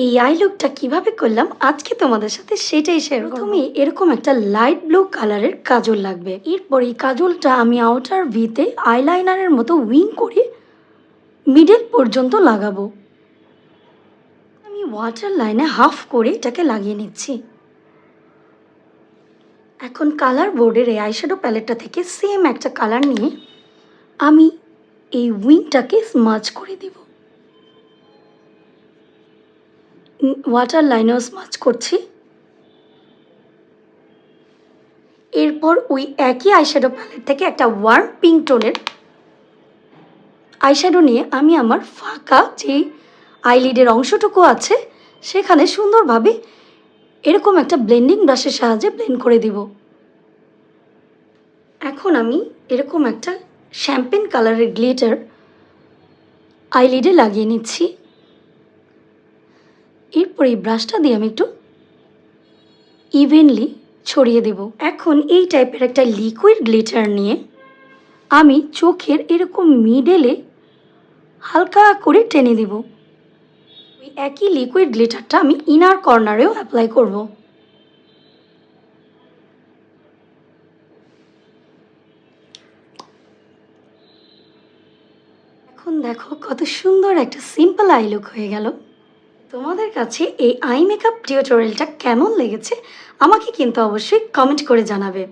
এই আই লুকটা কিভাবে করলাম আজকে তোমাদের সাথে সেটাই শেয়ার করব। প্রথমে এরকম একটা লাইট ব্লু কালারের কাজল লাগবে। এরপর এই কাজলটা আমি আউটার ভিতে আইলাইনারের মতো উইং করে মিডল পর্যন্ত লাগাবো। আমি ওয়াটার লাইনে হাফ করে এটাকে লাগিয়ে নিচ্ছি। এখন কালার বোর্ডের এই আইশ্যাডো প্যালেটটা থেকে সেম একটা কালার নিয়ে আমি এই উইংটাকে স্মাচ করে দিব। ওয়াটার লাইনেও স্মাচ করছি। এরপর ওই একই আইশ্যাডো প্যালেট থেকে একটা ওয়ার্ম পিঙ্ক টোনের আইশ্যাডো নিয়ে আমি আমার ফাঁকা যে আইলিডের অংশটুকু আছে সেখানে সুন্দরভাবে এরকম একটা ব্লেন্ডিং ব্রাশের সাহায্যে ব্লেন্ড করে দিব। এখন আমি এরকম একটা শ্যাম্পেন কালারের গ্লিটার আইলিডে লাগিয়ে নিচ্ছি। এরপর এই ব্রাশটা দিয়ে আমি একটু ইভেনলি ছড়িয়ে দেব। এখন এই টাইপের একটা লিকুইড গ্লিটার নিয়ে আমি চোখের এরকম মিডলে হালকা করে টেনে দেব। ওই একই লিকুইড গ্লিটারটা আমি ইনার কর্নারেও অ্যাপ্লাই করব। এখন দেখো কত সুন্দর একটা সিম্পল আই লুক হয়ে গেল। তোমাদের কাছে এই আই মেকআপ টিউটোরিয়ালটা কেমন লেগেছে আমাকে কিন্তু অবশ্যই কমেন্ট করে জানাবে।